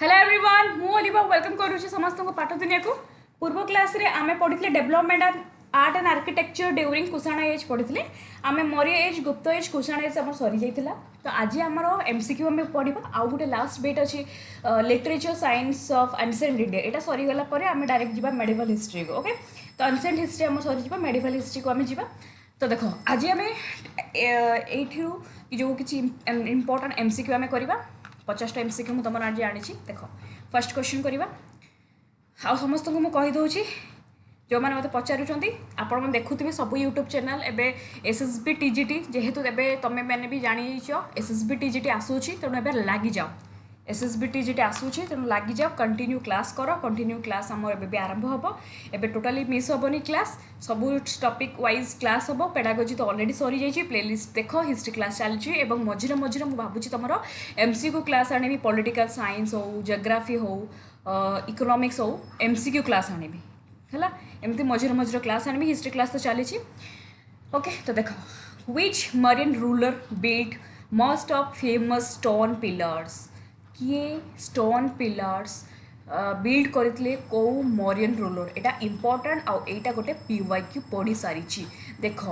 Hello everyone मु Oliva welcome करूँ समस्त को पाठ दुनिया को पूर्व क्लास रे आमे पढ़ी development art and architecture during Kushan age पढ़ी आमे Maurya age Gupta age Kushan age आम सरी जाइला। तो आज आमर एमसीक्यू आम पढ़ा आउ गोटे लास्ट बेट अच्छी literature science of ancient India यहाँ सरीगला आम डायरेक्ट जा मेडिवल हिस्ट्री को। ओके तो एनसेंट हिस्ट्री आम सरी मेडिवल हिस्ट्री को आम जा। तो देख आज आम ये जो किसी इम्पोर्टाट एमसीक्यू आम करवा 50टा एमसीक्यू तुम आज जानी। देख फर्स्ट क्वेश्चन करवा आ समस्त को मुझे जो मैंने मत पचारूँ आपण देखुवे सब यूट्यूब चैनल एवं एसएसबी टीजीटी जेहेतु एवं तुम मैंने भी जान एसएसबी टीजीटी आसूँ तेणु ए लग जाओ एसएसबी टीजीटी आसूँ तेणु लग जाओ कंटिन्यू क्लास कर कंटिन्यू क्लास आम ए आरंभ हम एवं टोटाली मिस हेनी क्लास सब टॉपिक वाइज क्लास हम पेडागोजी तो ऑलरेडी सरी जाइए प्लेलिस्ट देख हिस्ट्री क्लास चलती मझिरे मझिरे मुझे भावुँ तुम एमसीक्यू क्लास आनी पॉलिटिकल साइंस हो जियोग्राफी हो इकोनॉमिक्स हो एमसीक्यू क्लास आनी है एमती मझिरे मझिरे क्लास आनी हिस्ट्री क्लास तो चली। ओके तो देख which marine ruler built most of famous stone pillars किए स्टोन पिलर्स बिल्ड करते कौ मरीन रूलर एटा इम्पोर्टाट आईटा गोटे पीवाईक्यू पढ़ी सारी। देख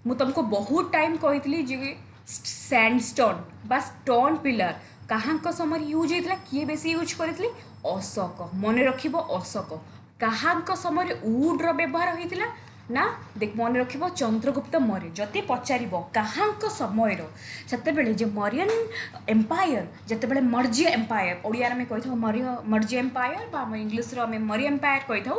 मु तुमको बहुत टाइम कही जे सैंडस्टोन बा स्टोन पिलर कहाँ समय यूज होता किए बेसी यूज करते अशोक मन रख अशोक कहाँ समय वुड्र व्यवहार होता ना देख मन रख चंद्रगुप्त मौर्य जदि पचार कहाँ समय से मौर्यन एम्पायर जिते मौर्य एम्पायर ओडिया में कही था Maurya empire English Maurya empire कही था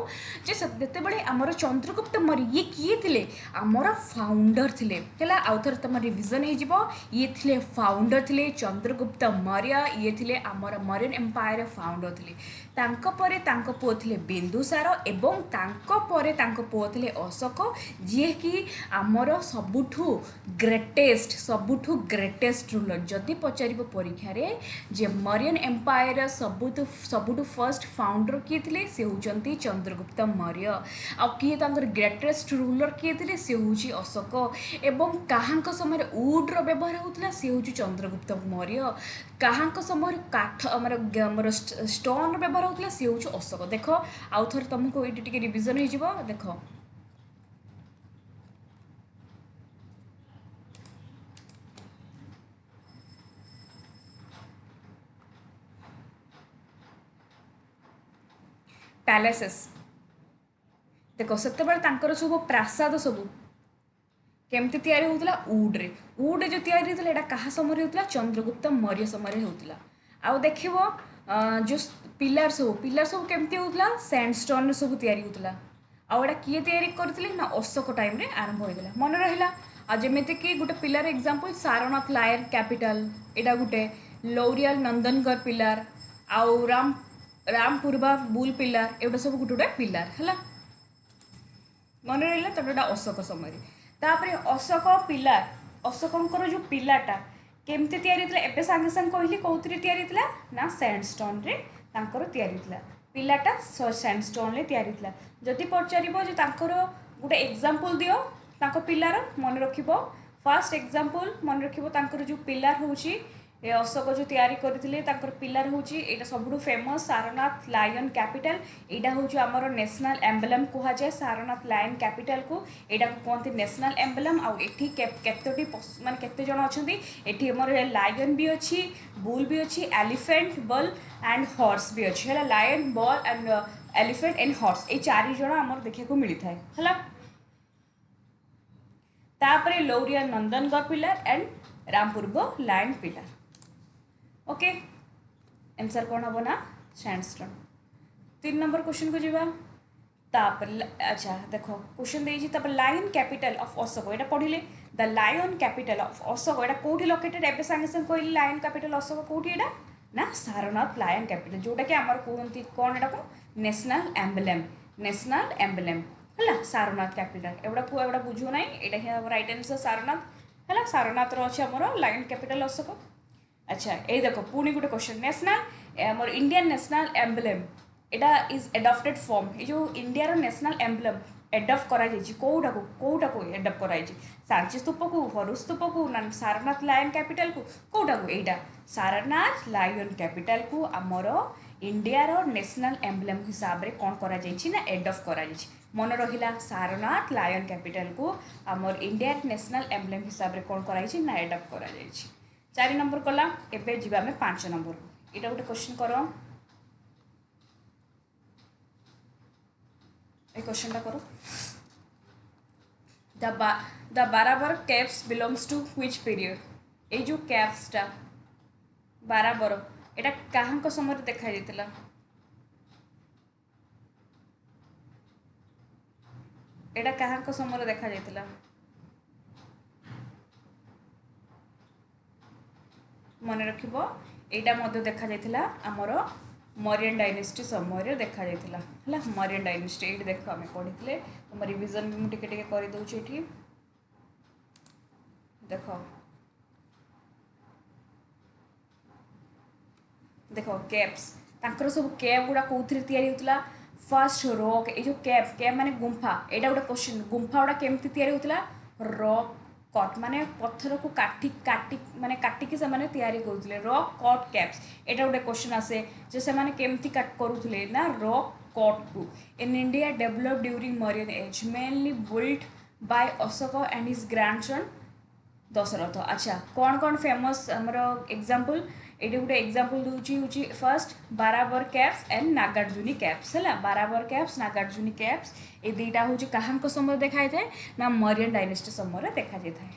जिते आमर चंद्रगुप्त मौर्य ये किए थे आमर फाउंडर थे आउ थे तुम रिविजन ये थे फाउंडर थे चंद्रगुप्त मौर्य ये थे आमर मौर्यन एम्पायर फाउंडर थे पुओ थे बिंदुसार एवं पुओ थे अशोक जी कि आमर सबुठु ग्रेटेस्ट रूलर जदि पचार परीक्षा जे मौर्यन एम्पायर सबुठु फर्स्ट फाउंडर किए थे से होती चंद्रगुप्त मौर्य आ किए ग्रेटेस्ट रूलर किए थे से हूँ अशोक एवं कहाँ समय वुड्र व्यवहार होता से हूँ चंद्रगुप्त मौर्य कहाँ समय काठ आमर स्टोन व्यवहार होता से हूँ अशोक। देख आउ थे तुमको ये रिविजन हो देख पैलेसेस देख से सब प्रासाद सब केमती तैयारी होता वुड्रे वुड जो तैयारी होता है क्या समय होता चंद्रगुप्त मौर्य समय होता। आउ देख जो पिलर सब केमती होता सैंडस्टोन सब तैयारी होता आउटा किए तैयारी करते ना अशोक टाइम रे आरंभ होता मन रहा आ जमीती कि गोटे pillar example Sarnath lion capital एटा गोटे लौरियल नंदनगढ़ पिलर आउ रामपुरबा बुल पिलर एगुटा सब गोटे गोटे पिलर है मन रहा तब यहाँ अशोक समय तापर अशोक पिलर अशोकर जो पिलाटा केमती तैयारी एवं सागे सागे कहली कौन तैयारी ना सैंडस्टोन रे तैयारी पिलाटा सैंडस्टोन रे तैयारी जदि पचार गोटे एग्जांपल दियो पिलार मन रख फर्स्ट एग्जांपल मन रख जो पिलार हूँ अशोक जो तैयारी करते पिलर हूँ यहाँ सब फेमस सारनाथ लायन कैपिटल यहाँ हूँ आमर नेशनल एम्बलम कहुए सारनाथ लायन कैपिटल को यहाँ कहते नेशनल एम्बलम आठी केतोटी माने केते जन अच्छा ये लायन भी अच्छी बुल भी अच्छी एलिफेंट बल एंड हॉर्स भी अच्छी है लायन बल एंड एलिफेंट एंड हॉर्स ये चार जन आमर देखा मिलता है तापर Lauriya Nandangarh pillar and Rampurva lion pillar. Okay answer कौन हम ना सैंडस्टोन। 3 नंबर क्वेश्चन को जीवा अच्छा देख क्वेश्चन देपर लायन कैपिटल ऑफ अशोक यहाँ पढ़िले the lion capital of Ashoka यहाँ कौटी लोकेटेड एवं सागे सागे कहली लायन कैपिटल अशोक कौटी यहाँ ना सारनाथ लायन कैपिटल जोटा कि आमर कहते कौन यहाँ को नेशनल एम्बलम है सारनाथ कैपिटल एवढा बुझु ना यहाँ राइट आंसर सारनाथ है सारनाथ अच्छे आमर लायन कैपिटल अशोक। अच्छा ये देख पुणी गोटे question national more Indian national emblem Etah is adopted form ये जो इंडिया रो नेशनल एडप्ट करा कोटा को एडप्ट करा सांची स्तूप को भरू स्तूप को ना सारनाथ लायन कैपिटल को कोटा को एटा सारनाथ लायन कैपिटल को आमर इंडिया रो नेशनल एम्ब्लेम हिसाब रे कौन करा ना एडप्ट करा मन रहिला सारनाथ लायन कैपिटल को आमर इंडिया नेशनल एम्ब्लेम हिसाब रे कौन करा ना एडप्ट करा 4 नंबर कला एबे जीवा में 5 नंबर को एटा गोटे क्वेश्चन करो ए क्वेश्चन करो the Barabar caves belongs to which period ए जो कैप्स टा बाराबर एटा काहंक समय देखा जाइतिला एटा काहंक समय देखा जाइतिला मन रखिबो एटा मध्य देखा जाइतिला हमर मौर्यन डायनेस्टी समय देखा जाइतिला हला मौर्यन डायनेस्टी एट देखो हमें पढ़िथिले हम रिवीजन भी टिके टिके करि दउछि एठी देखो देखो कैप्स तांकर सब कैप गुड़ा कौथिरे तयारी होतला फर्स्ट रॉक ए जो कैप कैप माने गुंफा एटा गोटे क्वेश्चन गुंफा गुड़ा केमती तयारी होतला रॉक कट माने पत्थर को काटी काटी माने काटिकी से माने तयारी करुले रॉक कट कैप्स एटा गोटे क्वेश्चन आसे जे से माने केमती काट करुले ना रॉक कट को in India develop during Mauryan age mainly built by Ashoka and his grandson Dasharatha अच्छा कौन कौन फेमस हमर एग्जांपल एटी गोटे एग्जांपल दूची first Barabar caves and Nagarjuni caves है बाराबर कैप्स नागार्जुनी कैप्स ये दुईटा हूँ कहाँ समय देखा जाए ना मौर्यन डायनेस्टी समय देखा जाए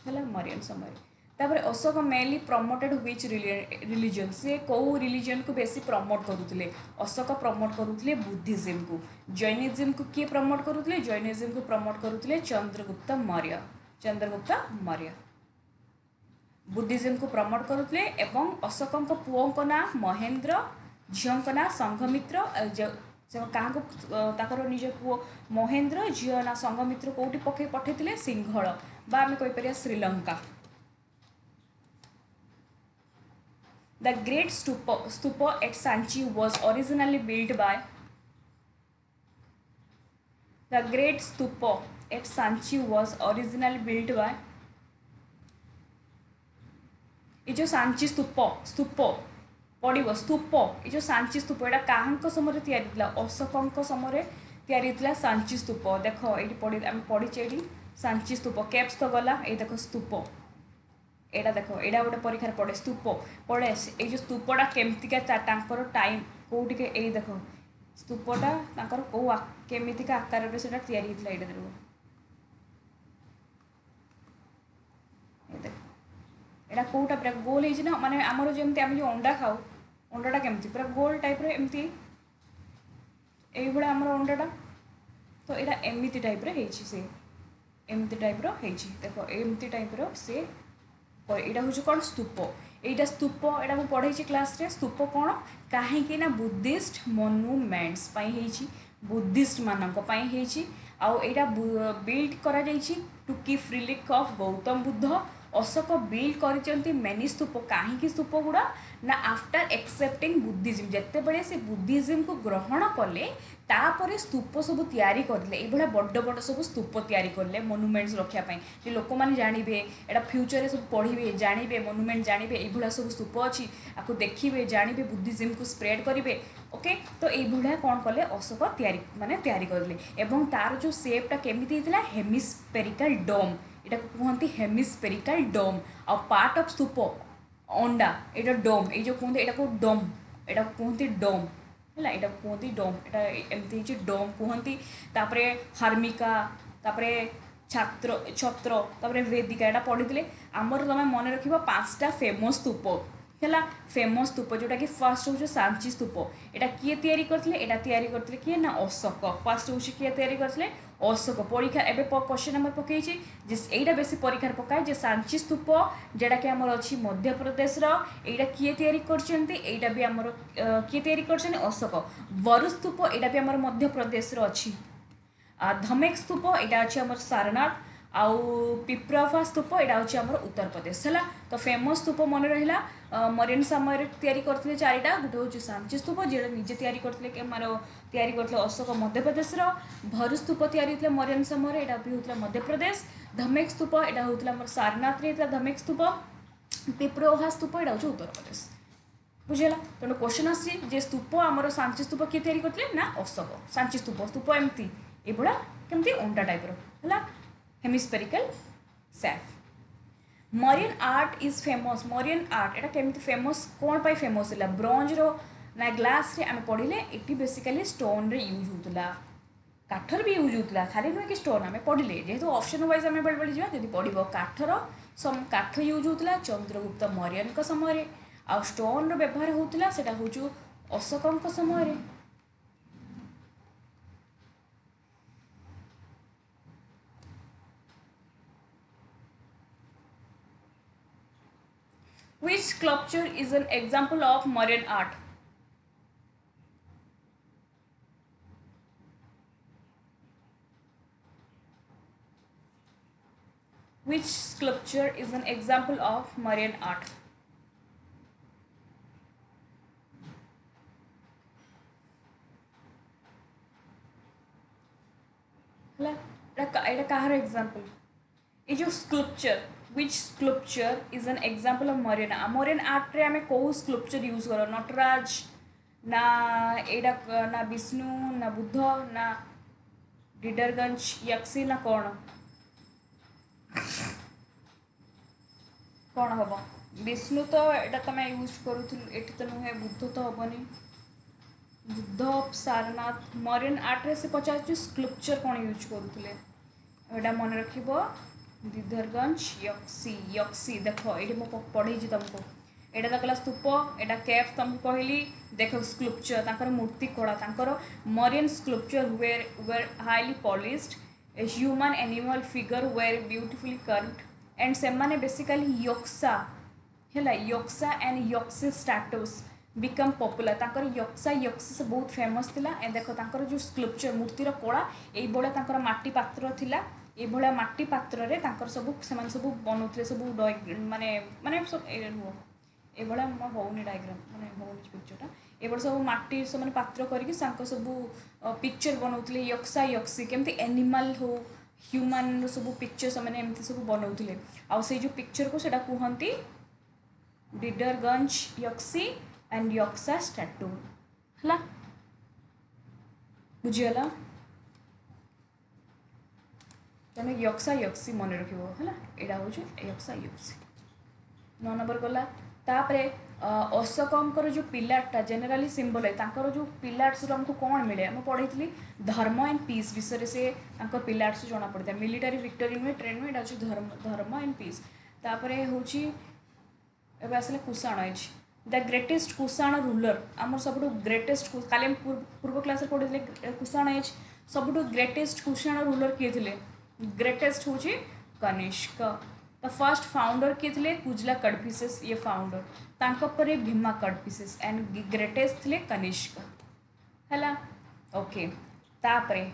है मौर्यन समय तापर Ashok mainly promoted which religion से कौ रिलीजन को बेसी प्रमोट करुले अशोक प्रमोट करुले बुद्धिज्म को जैनिज्म को किए प्रमोट करुले जैनिज्म को प्रमोट करुले चंद्रगुप्त मौर्य बुद्धिज्म को प्रमोट करुले एवं अशोक पुओं ना महेंद्र झीओं ना संघमित्र क्या ताकर निज पुओ महेंद्र झीओ ना संघमित्र कौटी पके पठे सिंहल बा आम कहीपर Sri Lanka The great stupa at Sanchi was originally built by The great stupa at Sanchi was originally built by ये जो सांची स्तूप पड़ो स्तूप ये जो सांची स्तूप एटा काहंक समय तैयारी अशोक समय तैयारी सांची स्तूप देख ये पढ़ी आम पढ़ीचे ये सांची स्तूप कैप्स तो गला ये देख स्तूप एटा देख एटा गोटे परीक्षा पड़े स्तूप पड़े ये जो स्तूपटा केमतिका टाइम कौटिके ये देख स्तूपटा कौ केमितिका आकार से तैयारी होता ये देख एटा कौटा पूरा गोल है ना माने आमर जमी आम जो अंडा खाऊ अंडाटा केमती पूरा गोल टाइप एमती ये आमर अंडाटा तो यहाँ एमती टाइप से एमती टाइप देख एमती टाइप से यहाँ हूँ कौन स्तूप यहाँ स्तूप यहाँ मुझे पढ़े क्लास रे स्तूप कौन कहीं बुद्धिस्ट मनुमेंट्स बुद्धिस्ट मानक आउटा बिल्ड करा to keep relief of Gautam Buddha Ashok build कर मेनी स्तूप कहीं स्तूप गुड़ा ना आफ्टर एक्सेप्टिंग बुद्धिज्म जिते बड़े से बुद्धिज्म को ग्रहण कले तापर स्तूप सब तैयारी करले ये बड़ बड़ सब स्तूप तैयारी करले मोनुमेंट्स रखापी लोक मैंने जानवे एटा फ्यूचर सब पढ़े जानवे मोनुमेंट जानवे ये सब स्तूप अच्छी आपको देखिए जानवे बुद्धिज्म को स्प्रेड करेंगे ओके तो ये कौन कले अशोक तैयारी माने तैयारी करले एवं तार जो सेपटा केमिति होता हेमिस्फेरिकल डोम এটা कहते hemispherical dome a part of stupa anda ये डोम ये जो कहते यहाँ को डोम यहाँ कहते डोम है यहाँ कहते डोम यहाँ एमती डोम कहती तापरे हार्मिका तापरे छत्र तापरे वेदिका यहाँ पढ़ी आमर तुम मन रख 5टा फेमस स्तूप है फेमस स्तूप जोटा कि फर्स्ट हूँ सांची स्तूप यहाँ किए तैयारी करते यहाँ तैयारी करते किए ना अशोक फर्स्ट हूँ किए तैयारी करते अशोक परीक्षा एवं क्वेश्चन नंबर पकई यहाँ बेसी परीक्षा पकाए जे सांची स्तूप जोटा कि आमर अच्छी मध्य प्रदेश यहाँ किए तैयारी करटा भी आमर किए तैयारी कर अशोक बरु स्तूप यहाँ भी आमर मध्य प्रदेश अच्छी धमेक स्तूप यहाँ अच्छी आमर सारनाथ आउ पिप्रफा स्तूप यहाँ हूँ आम उत्तर प्रदेश है। तो फेमस स्तूप मन रहा मरीन समय तैयारी करते चारिटा गोटे हूँ सांची स्तूप जो निजे तैयारी करते मार तैयारी करते अशोक मध्यप्रदेश भरू स्तूप तैयारी मरीन समय यहाँ भी होता मध्यप्रदेश धमेक स्तूप यहाँ होता सारनाथ होता धमेक स्तूप पिप्रहा स्तूप यहाँ हूँ उत्तर प्रदेश बुझेगा। तेणु क्वेश्चन आसी स्तूप आमर सांची स्तूप किए तैयारी करते ना अशोक सांची स्तूप स्तूप एमती ये केमती अंटा टाइप है hemispherical safe. Marine art is famous marine art एटा केमती फेमस कौन पाई फेमस है ब्रोंज रो ना ग्लास रे आम पढ़ले ये बेसिकली स्टोन रे यूज होता काठर भी यूज होता खाली नुहे कि स्टोन आम पढ़ले जेहेतु ऑप्शन वाइज आम बेले बेले जावा जब पढ़ काठर काठ यूज होता चंद्रगुप्त मौर्य समय आ स्टोन व्यवहार होता से हूँ अशोक समय। Which sculpture is an example of modern art? Which sculpture is an example of modern art? এটা কাহার एग्जांपल ये जो sculpture which sculpture is an example of marine marine art रे आमे को स्कल्पचर यूज कर नटराज ना एडा ना विष्णु ना बुद्ध ना डिडरगंज यक्षी ना कौन कौन हम विष्णु तो एटा तुम यूज करूँ तो नुहे बुद्ध तो हेनी बुद्ध सारनाथ मरीन आर्ट रे से पचार स्कल्पचर कौन यूज करुले एटा मन रख दीधरगंज यक्षी यक्षी देख ये पढ़े तुमको एटा तो कला स्तूप एटा केफ तुमको कहली देख स्कल्पचर तांकर मूर्ति कला तांकर Mauryan sculpture were highly polished a human animal figure were beautifully curved and से माने बेसिकली यक्सा है yaksha and yakshi statues become popular तांकर यक्सा यक्सी से बहुत फेमस थिला एंड देखो तांकर जो स्कल्पचर मूर्तिर कला ये तांकर माटी पात्र थिला ये माटी पात्र रे तांकर सब सब बनौते सब माने माने सब रुह ये होनी डायग्राम माने होनी पिक्चरटा ये सब माटी से माने पात्र करके सब पिक्चर बनौते यक्सा यक्सी केमती एनिमल हो ह्यूमन सब पिक्चर से एमती सब बनौते आउ से जो पिक्चर को सेटा कहती डिडरगंज यक्सी एंड यक्सा स्टैटू है बुझीगला तेणु यक्सा यक्सी मन रख है हूँ यक्सा यक्सी 9 नंबर गला तापरे अशोकंकर जो पिलारटा जेनेराली सिंबल है जो पिलार्स आमको कौन मिले आम पढ़ी धर्म एंड पीस विषय से पिलार्स जना पड़ता है मिलिटारी विक्टोरी नुहे ट्रेन नुहे धर्म धर्म एंड पीस तापर हूँ एवं आसला Kushan age the greatest Kushan ruler आम सब ग्रेटेस्ट काली पूर्व क्लास पढ़ी कुषाण एज सब ग्रेटेस्ट कुषाण रूलर किए थे ग्रेटेस्ट हूँ कनिष्क द फर्स्ट फाउंडर किए थे कुजला कड़फिसेस ये फाउंडर तांकपरे भीमा कड़फिसेस एंड ग्रेटेस्ट थे कनिष्क है ओके तापरे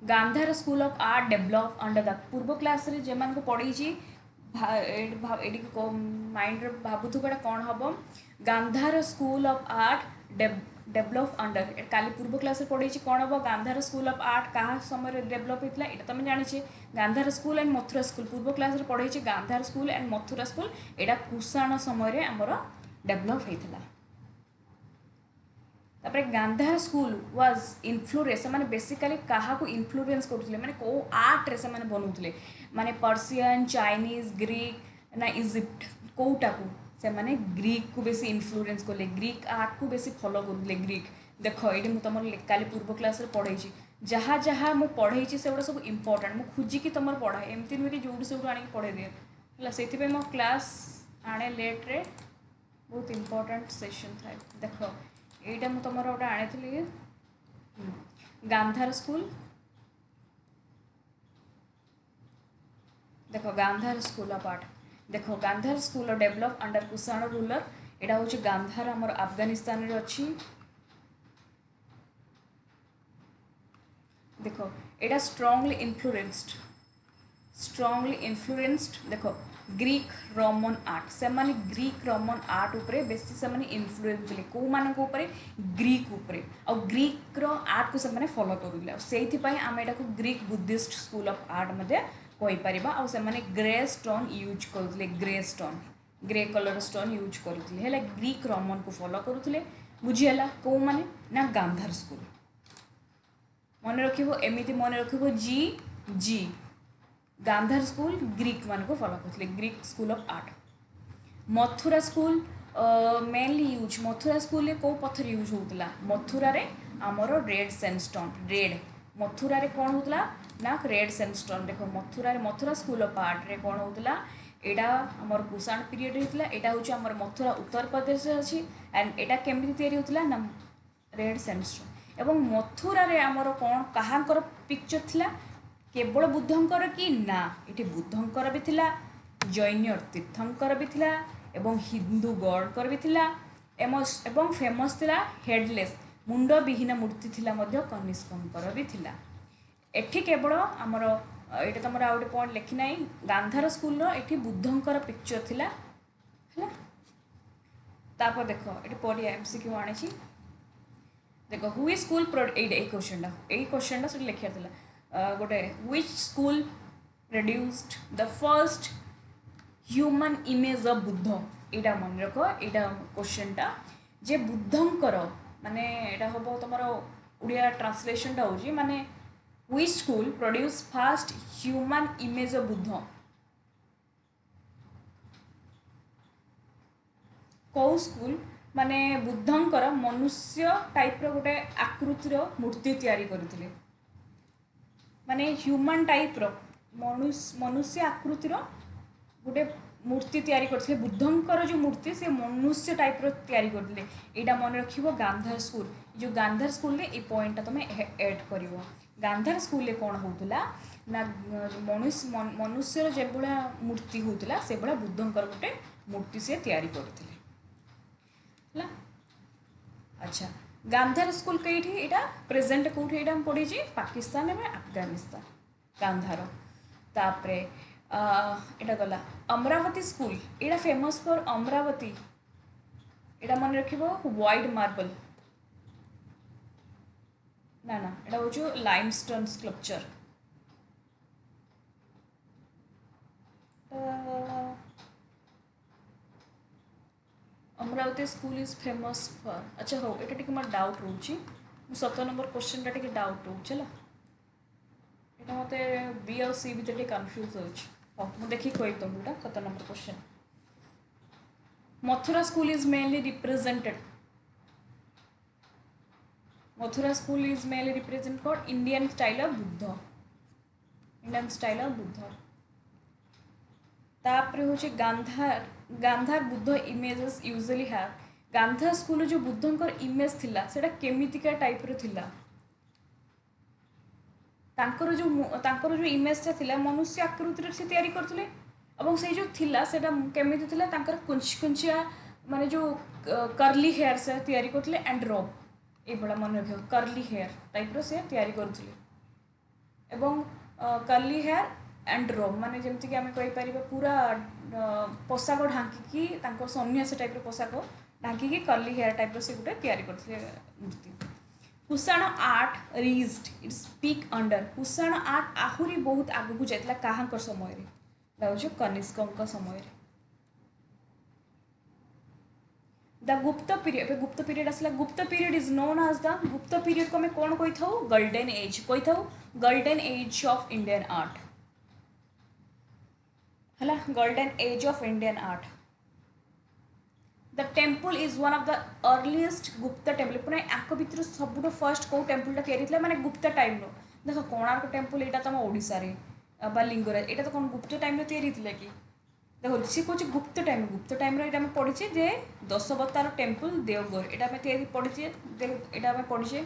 Gandhara school of art develop under the पूर्व क्लास रे जे मान को पढ़ी माइंड भावुगा कौन हम Gandhara school of art develop under काली पूर्व क्लास पढ़ी कौन हम गांधार स्कूल ऑफ आर्ट क्या समय डेवलप होता है तुम जाने Gandhara school and Mathura school पूर्व क्लास पढ़ी Gandhara school and Mathura school यहाँ कुषाण समय आमर डेवलप होता तापर गांधार स्कूल वाज इन्फ्लुएंस माने बेसिकली क्या इन्फ्लुएंस करते माने को आर्ट रे से माने बनौले माने पर्सियन चाइनीज ग्रीक ना इजिप्ट कोटा को से माने ग्रीक को बेसी इन्फ्लुएंस कले ग्रीक आर्ट को बेसी फॉलो करते ग्रीक देख ये मुझे तुम काली पूर्व क्लास पढ़े जहाँ जहाँ मुझे पढ़े से गुड़ा सब इम्पोर्टाट मुझे खुजिकी तुम पढ़ाए एमती नुहे कि जो सब आने पढ़े दिए है से मो क्लास आने लेट रे बहुत इम्पोर्टाट सेशन था देख यहीटा मुझे तुम गोटे आनी गांधार स्कूल देख गांधार स्कूल ऑफ आर्ट देख Gandhara school develop under Kushan ruler यहाँ हूँ गांधार आमर अफगानिस्तान अच्छी देख यहाँ स्ट्रंगली इन्फ्लुएंस्ड स्ट्रॉन्गली इन्फ्लुएंस्ड देखो ग्रीक रोमन आर्ट से माने ग्रीक रोमन आर्ट उपरे बेसी से माने इन्फ्लुएंस थे को मानक उपरे ग्रीक उपरे और ग्रीक रो आर्ट को से माने फॉलो करूले और सेहि पई आमे एटा को Greek Buddhist school of art मध्ये कोइ परिबा और से माने ग्रे स्टोन यूज करूले grey stone grey colour stone use करूले हेला ग्रीक रोमन को फॉलो करूले बुझी हला को माने ना गांधार स्कूल मन रखिबो एमिति मन रखिबो जी जी गांधार स्कूल ग्रीक मान को फॉलो करते Greek school of art Mathura school mainly use Mathura school को पत्थर यूज होता मथुरा रे आमर रेड सैंडस्टोन रेड मथुरा रे कौन होता ना रेड सैंडस्टोन देख मथुरा रे मथुरा स्कूल ऑफ आर्ट रे कौन होता एटा आमर कुषाण पीरियड होता एटा हूँ आमर मथुरा उत्तर प्रदेश अच्छी एंड एटा केमती होता ना रेड सैंडस्टोन एवं मथुरा रे आमर कौन कहांकर पिक्चर थिला केवल बुद्धंकर कि ना ये बुद्धंकर भी थिला जैन तीर्थंकर भी थिला एवं हिंदू गॉडकर भी थिला एवं फेमस थिला हेडलेस मुंड विहीन मूर्ति थिला मध्य कनिष्कंकर भी थिला एठी केवल आमर ये तुम आउ गोटे पॉइंट लिखी ना गांधार स्कूल एठी बुद्धंकर पिक्चर थिला है तापर देख ये पढ़िया एमसीक्यू आनी देख हुई स्कूल क्वेश्चन से लिखा गोटे which school produced the first human image of Buddha एटा मन रख एटा क्वेश्चनटा जे बुद्धंकर माने एटा हम तुम उड़िया ट्रांसलेशनटा हो माने which school produced first human image of Buddha कौ स्कूल माने बुद्धंकर मनुष्य टाइप रो गोटे आकृतिर मूर्ति तैयारी करथिले माने ह्यूमन टाइप रो मनुष्य आकृतिर गोटे मूर्ति तैयारी करथिले बुद्धंकर जो मूर्ति से मनुष्य टाइप रो तैयारी करथिले एटा मन रखिबो गांधार स्कूल जो गांधार स्कूल रे ए पॉइंट तुम ऐड करिवो गांधार स्कूल रे कोन होतला ना मनुष्य जे बड़ा मूर्ति होतला से बड़ा बुद्धंकर गोटे मूर्ति से तैयारी करथिले हला अच्छा गांधार स्कूल कईठी एटा प्रेजेंट कौटी एटा पढ़ी पाकिस्तान एवं अफगानिस्तान गांधार तापरे एटा गला Amravati school Etah famous for Amravati एटा मन रखिबो व्हाइट मार्बल ना ना एटा हो limestone sculpture Amravati school is famous for अच्छा हो ये टे मोर डाउट रोचे 17 नंबर क्वेश्चन टे डाउट रोचे यहाँ मत बी आउ सी भितर कन्फ्यूज हो मुझे देखिए कही तुमको 17 number question Mathura school is mainly represented Mathura school is mainly represent called Indian style of Buddha Indian style of Buddha तापर हूँ Gandhara Gandhara Buddha images usually have Gandhara school जो बुद्धंकर इमेज थिला सेटा केमितिका टाइप रो थिला तांकर जो इमेज थिला मनुष्य आकृतिर से तैयारी करथिले एवं से जो थिला सेटा केमिति थिला तांकर कुंचिया माने जो कर्ली हेयर से तैयारी करथिले एंड रोब ए बड़ा मन रखियो कर्ली हेयर टाइप रो से तैयारी करथिले एवं कर्ली हेयर एंड रोब माने जमती कि आम कहीपर पूरा पोशाक ढांकी सन्यासी टाइप पोशाक ढांकी कर्ली हेयर टाइप से गोटे तैयारी करथिले मूर्ति Kushan art reached its peak under Kushan art आहुरी बहुत आगू जाइतिला काहांकर समय रे कनिष्कंक समय द गुप्त पीरियड आसला Gupta period is known as the Gupta period को आम कौन कही था गोल्डन एज कही था golden age of Indian art है golden age of Indian art the temple is one of the earliest Gupta temple पुणे आक भितर सब फर्स्ट कौ टेम्पलटा तैयारी माने गुप्त टाइम रो देख कोणार्क टेम्पल यहाँ तुम ओडिशा रे बा लिंगराज यहाँ तो कौन गुप्त टाइम तैयारी कि देखो सी कौन गुप्त टाइम ये पढ़ीचे जे 10 अवतार टेम्पल देवगढ़ यहाँ पढ़ीचे यहाँ पढ़ीचे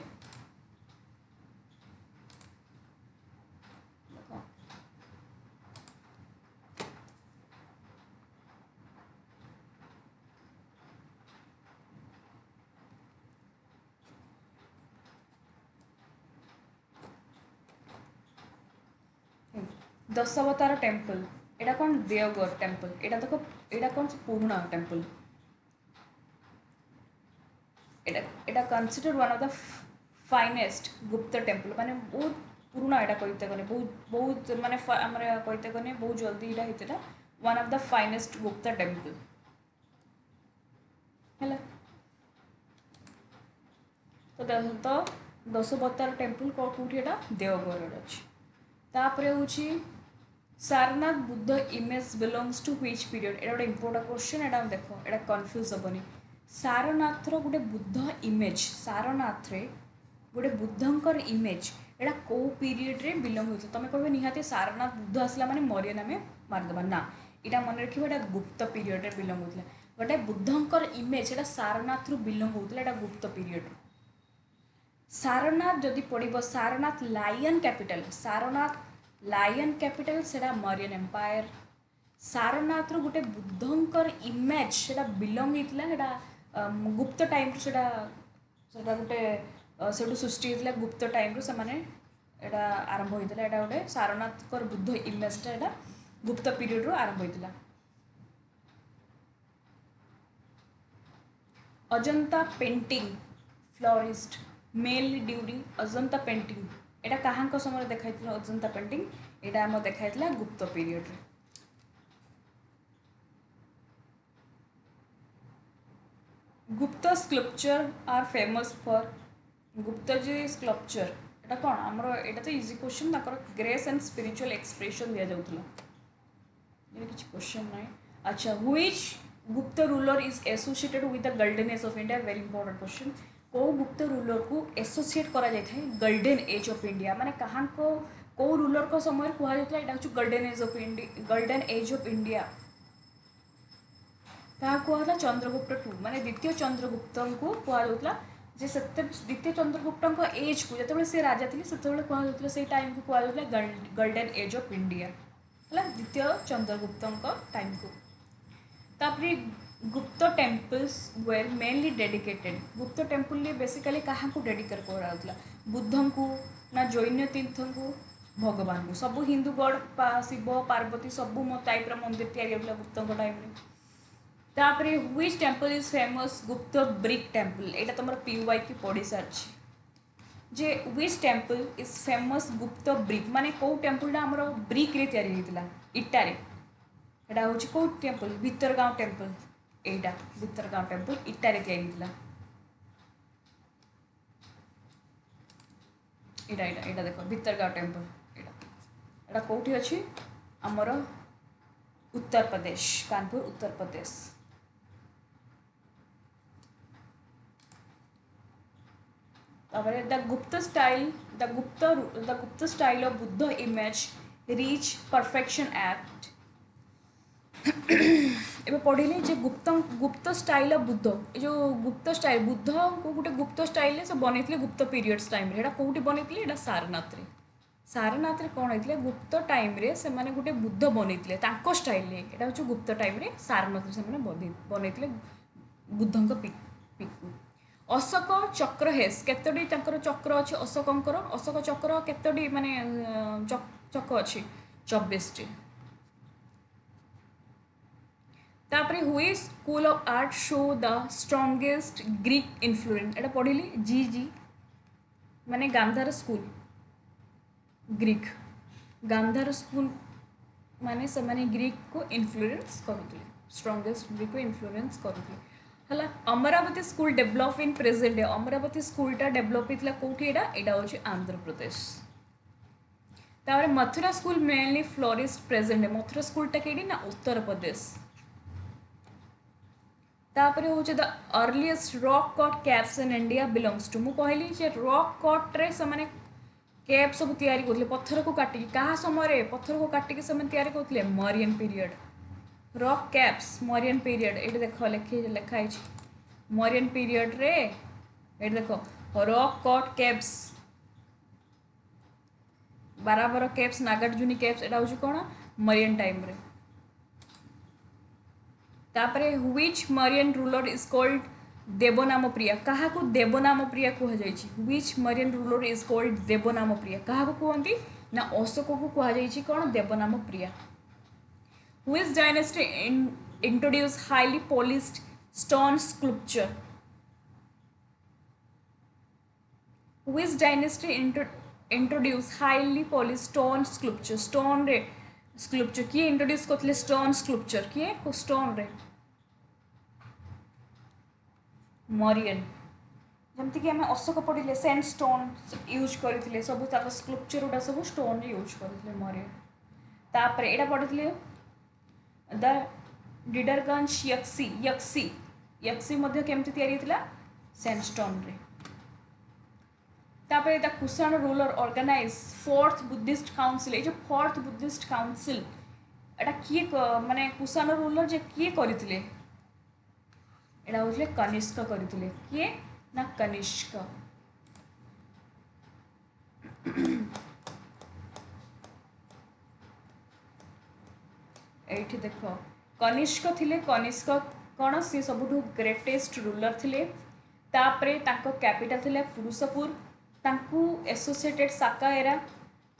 दशावतार टेम्पल एटा कौन देवगढ़ टेम्पल एटा देखो एटा कौन पुराना temple Etah Etah consider one of the finest गुप्त टेम्पल माने बहुत पुराना एटा कहते गने बहुत माने हमरे कहते गने बहुत जल्दी एटा हेतेला वन ऑफ द फाइनेस्ट गुप्त टेम्पल हैला तो दशावतार टेम्पल कोठी एटा देवगढ़ अछि तापरे होची Sarnath Buddha image belongs to which period एटा गोटे इंपोर्टेंट क्वेश्चन एटा देखो एटा कंफ्यूज हेबनी सारनाथ रो गोटे बुद्ध इमेज सारनाथ रे गोटे बुद्धंकर इमेज एटा को पीरियड रे बिलोंग होता तुम कहबे निहाती सारनाथ बुद्ध आसला माने मरियन आमे मारदेबा ना एटा मन रखिबो एटा गुप्त पीरियड रे बिलोंग होतला गोटे बुद्धंकर इमेज एटा सारनाथ रू बिलोंग होतला एटा गुप्त पीरियड सारनाथ जदि पड़िबो सारनाथ लायन कैपिटल सेटा मरियन एम्पायर सारनाथ रू गोटे बुद्धंकर इमेज सेटा बिलोंग होतला एटा गुप्त टाइम सेटा सेटा गोटे सेटू सृष्टि होता गुप्त टाइम रू से एटा आरंभ होता एटा गोटे सारनाथ बुद्ध इमेजटा एटा गुप्त पीरियड रू आरंभ होता Ajanta painting florist mainly during Ajanta painting एटा कहाँ समय देखा अजंता पेंटिंग एटा आम देखा गुप्त पीरियड रे गुप्त स्कल्पचर आर फेमस फॉर गुप्त जो स्कल्पचर एटा कौन आमर एटा तो easy question grace and spiritual expression दिया जाउतला ये किछ क्वेश्चन नहीं अच्छा व्हिच गुप्त ruler is associated with the golden age of India very important question को गुप्त रूलर को एसोसिएट करा जाय थाए गोल्डन एज ऑफ इंडिया माने कहां को रूलर को समय कुहा जातला एटा छु गोल्डन एज ऑफ इंडिया कहा कुहा चंद्रगुप्त टू माने द्वितीय चंद्रगुप्त को कुहा जातला जे सत्य द्वितीय चंद्रगुप्त एज को जिते से राजा थे से कुहा जातला से टाइम को कुहा जातला गोल्डन एज ऑफ इंडिया है द्वितीय चंद्रगुप्त टाइम को तापरे गुप्त टेम्पल्स वेर मेनली डेडिकेटेड गुप्त टेम्पल बेसिकली क्या डेडिकेट कराला बुद्ध को ना जैन तीर्थ को भगवान को सब हिंदू गॉड शिव पार्वती सब टाइप मंदिर या गुप्त टाइम तापरे व्हिच टेम्पल इज फेमस गुप्त ब्रिक टेम्पल एटा तुम पीवाई की पढ़ी सारी जे व्हिच टेम्पल इज फेमस गुप्त ब्रिक माने कौ टेम्पलटा आमर ब्रिक रे तैयारी होइतिला इटारे एटा होची कौ टेम्पल भितरगांव टेम्पल एटा भितरगांव टेम्पल इटारे तैयारी होइतिला एटा एटा एटा देखो भितरगांव टेम्पल एटा कोठी अछि आमर Uttar Pradesh Kanpur Uttar Pradesh the Gupta style of Buddha image reach perfection at एबे पढ़िले जे गुप्त स्टाइल ऑफ बुद्ध जो गुप्त स्टाइल बुद्ध को गोटे गुप्त स्टाइल से बनैथिले गुप्त पीरियड्स टाइम रे एटा कोठी बनैथिले एटा सारनाथ रे कोन होइथिले गुप्त टाइम रे से माने गोटे बुद्ध बनैथिले तांको स्टाइल रे एटा होची गुप्त टाइम रे सारनाथ रे से माने बनैथिले बुद्धंक पिक अशोक चक्र हेस केतोटी चक्र अच्छे अशोक चक्र केतोटी माने चक्र अच्छी 24 टी तापरे हुई school of art show the strongest Greek influence एटा पढ़िली जी माने Gandhara school Greek Gandhara school माने से माने ग्रीक को इन्फ्लुएंस करुले स्ट्रॉन्गेस्ट ग्रीक को इन्फ्लुएंस करुले हला Amaravati school develop in present day Amaravati स्कूलटा डेवलप होता कौटी एटा हूँ आंध्र प्रदेश तापर Mathura school mainly flourished present day Mathura स्कूलटा कहीं ना उत्तर प्रदेश तापर हूँ the earliest rock cut caves in India belongs to मु कहली जे रॉक कट रे से माने कैप सब तैयारी करते पत्थर को काटिकी क्या समय पत्थर को काटिकी से तैयारी करते Mauryan period rock caves Mauryan period ये देख लिखाई मरियन पीरियड रे ये देख rock cut caves Barabar caves Nagarjuni caves एटा हूँ कौन मरियन टाइम रे तापरे which Mauryan ruler is called Devanam Priya क्या देवनाम प्रिया कहुई which Mauryan ruler is called Devanam Priya क्या कहते ना अशोक को कहुई कौन देवनाम प्रिया. Which dynasty introduced highly polished stone sculpture? Which dynasty introduced highly polished stone sculpture? Stone रे sculpture किए introduce करथिले stone sculpture किए को stone रे मरियन. जमती कि आम अशोक पढ़ी सैंड स्टोन यूज करते सब स्कल्पचर गुटा सब स्टोन यूज करते मरियन. तापर एटा पढ़ी द डिडरगंज यक्सी यक्सी यक्सी केमती तैयारी होता सैंड स्टोन रे. तापर the Kushan ruler organize fourth Buddhist council. ये जो फोर्थ बुद्धिस्ट काउंसिल एटा किए माने कुषाण रूलर जे किए करथिले एटा होतले कनिष्क करथिले. किए ना कनिष्क. एठी देखो कनिष्क थिले. कनिष्क कौन सी सबुठु ग्रेटेस्ट रूलर थिले. तापरे तांको कैपिटल थिले पुरुषपुर. तांकु एसोसिएटेड साका एरा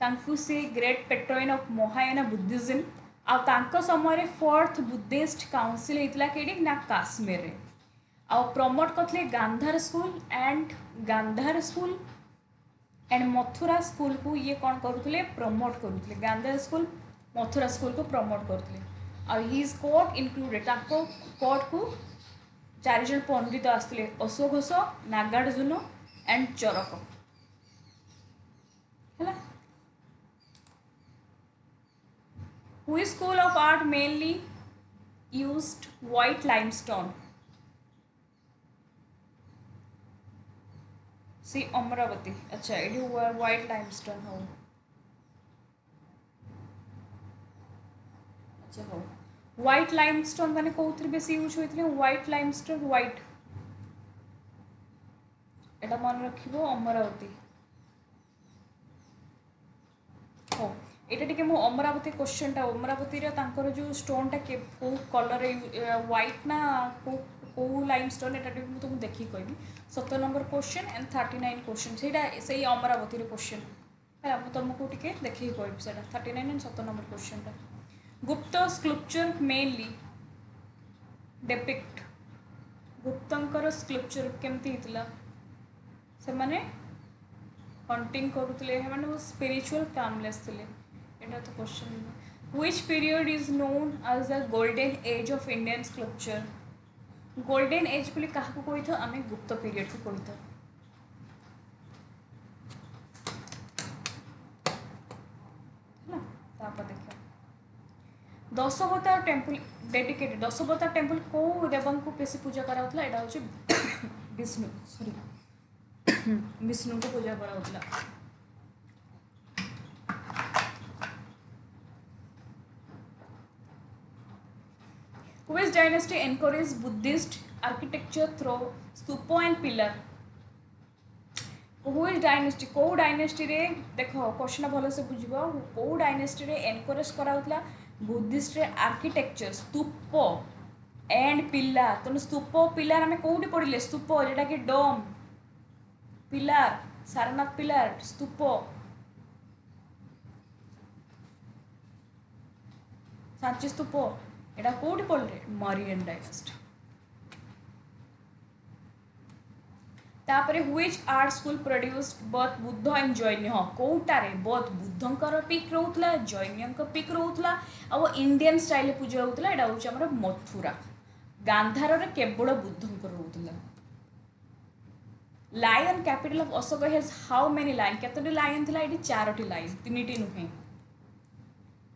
तांकु से great patron of Mahayana Buddhism. आ तांको समय फोर्थ बुद्धिस्ट काउंसिल होता कि ना काश्मीर रे. आ प्रमोट करते Gandhara school and Mathura school को ये कौन करुले प्रमोट करुले. गांधार स्कूल मथुरा स्कूल को प्रमोट करते. और हिज कोर्ट इनक्लूडेड ताको कोर्ट को 4 जन पंडित आसते अशोघोष नागार्जुन एंड चरक है. Which school of art mainly used white limestone? सी अमरावती. अच्छा ये व्हाइट लाइमस्टोन हो. अच्छा हो व्हाइट लाइमस्टोन माने कौन बेसी यूज होते व्हाइट लाइमस्टोन व्हाइट एटा मन रखिबो अमरावती हो. एटा टिके मो अमरावती क्वेश्चन टा अमरावती रे तांकर जो स्टोन टा के को कलर व्हाइट ना को लाइमस्टोन एटा टिके मु तुम देखि कहबी. 17 नंबर क्वेश्चन एंड 39 क्वेश्चन सेटा सही अमरावती रे क्वेश्चन है. मु तुमको टिके देखि कहबी सेटा 39 एंड 17 नंबर क्वेश्चन टा. गुप्त स्कल्पचर मेनली डेपिक्ट गुप्तंकर स्कल्पचर केमती हितला से माने हंटिंग करुतले माने वो स्पिरिचुअल कामलेस थिले. एटा तो question. Which period is known as the golden age of Indian sculpture? Golden age बोली क्या कही था आम गुप्त पीरियड को कही था. देखिए Dashavatar temple dedicated. Dashavatar temple को देवन को बेसी पूजा कराउतला एटा होची विष्णु सॉरी विष्णु को पूजा कराउतला. Which dynasty encouraged Buddhist architecture through stupa and pillar? Which dynasty को डायनेस्टी रे देखो क्वेश्चन भलो से बुझिबो. को डायनेस्टी रे एनकरेज कराउतला बुद्धिस्ट रे आर्किटेक्चर स्तूप एंड पिलर. तो स्तूप पिलर हमें कोठी पड़िले स्तूप जेटा कि डोम पिलर सारनाथ पिलर स्तूप सांची स्तूप एटा कोठी पड़ले मरियन डायनेस्टी. तापरे which art school produced both Buddha and Jain. हाँ कोटारे बोथ बुद्धंकर पिक रोला जैनक पिक रोला आ इंडियन स्टाइल पूजा होता एटा हूँ आम मथुरा. गांधार रे केवल बुद्धंकर रोला. Lion capital of Ashoka has how many lion केतोटी लाइन थिला एटी 4टी लाइन 3टी नुहे.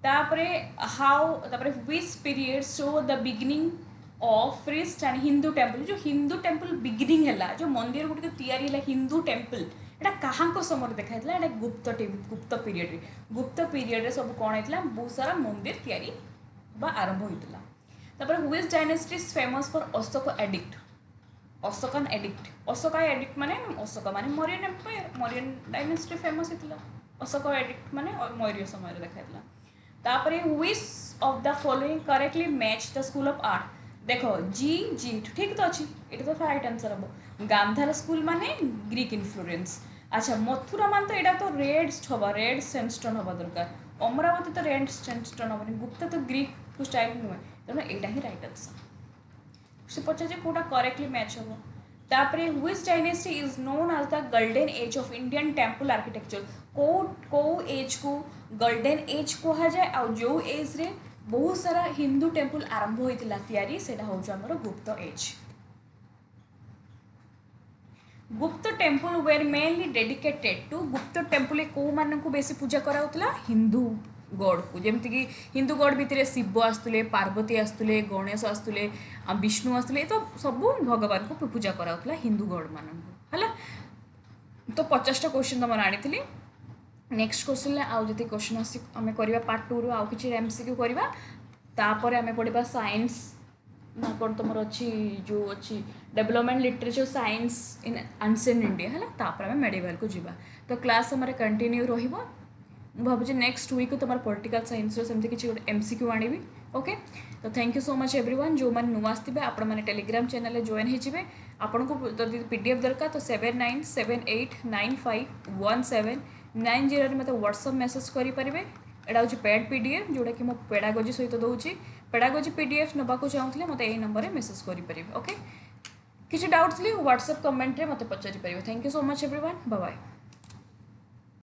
तापरे हाउ तापरे which period show the beginning of first and Hindu temple. जो हिंदू टेम्पल बिगिनिंग है जो मंदिर गुट तैयारी है हिंदू टेम्पल एटा कहाँ समय देखा एटा गुप्त पीरियड रे. गुप्त पीरियड रे सब कौन होता बहुत सारा मंदिर तैयारी आरंभ होता. तापर which dynasty is famous for Ashok edict. Ashokan edict Ashoka edict माने अशोक माने Mauryan empire Mauryan dynasty famous होता. अशोक एडिक्ट माने मौर्य समय देखा. तापर which of the following correctly match the school of art. देखो जी जी ठीक तो अच्छी ये तो राइट आंसर हम. गांधार स्कूल माने ग्रीक इन्फ्लुएंस अच्छा मथुरा मान तो यहाँ तो रेड हम रेड सैंडस्टोन हवा दरकार अमरावती तो रेड सैंडस्टोन हेनी गुप्ता तो ग्रीक स्टाइल नुहे तेणु यहाँ ही रईट आंसर से पचारे कौटा करेक्टली मैच हम तापरे which dynasty is known as the golden age of Indian temple architecture को एज को गोल्डन एज कह जाए आ जो एज रे बहुत सारा हिंदू टेम्पल आरंभ होता सेटा हूँ आमर Gupta age Gupta temple were mainly dedicated to Gupta temple कौ मान को बेसी पूजा कराउतला हिंदू गॉड को जमती कि हिंदू गॉड भितर शिव आसुले पार्वती आसुले गणेश आसुले विष्णु आसुले तो सब भगवान को पूजा कराउतला हिंदू गॉड मान है तो 50टा क्वेश्चन तुम आनी नेक्स्ट क्वेश्चन आउ जी क्वेश्चन आस आम करवा पार्ट 2 रु आउ कि एमसीक्यू करवा तापर आम पढ़ा साइंस ना कौन तुम अच्छी जो अच्छी डेवलपमेंट लिटरेचर साइंस इन एंशिएंट इंडिया है तापर आम मेडिवल को जीवा तो क्लास हमारे कंटिन्यू रहिबो भावुँ नेक्स्ट वीक तुम पॉलिटिकल साइंस सेमती किसी गोटे एमसीक्यू आनी ओके तो thank you so much everyone जो मैंने नुआ आसते आपण मैंने टेलीग्राम चैनल जॉइन होइजिबे आपन को जदि पीडीएफ दरकार तो 7978951790 मत व्हाट्सएप मेसेज करेंगे एटा हूँ पेड पीडीएफ जोटा कि मो पेडागोजी सहित दूसरी पेडागोजी पीडीएफ नाक चाहूँगे मत यही नंबर मेसेज करेंगे ओके किसी डाउट थी व्हाट्सएप कमेंट रे मत पचारि पारे thank you so much everyone bye bye.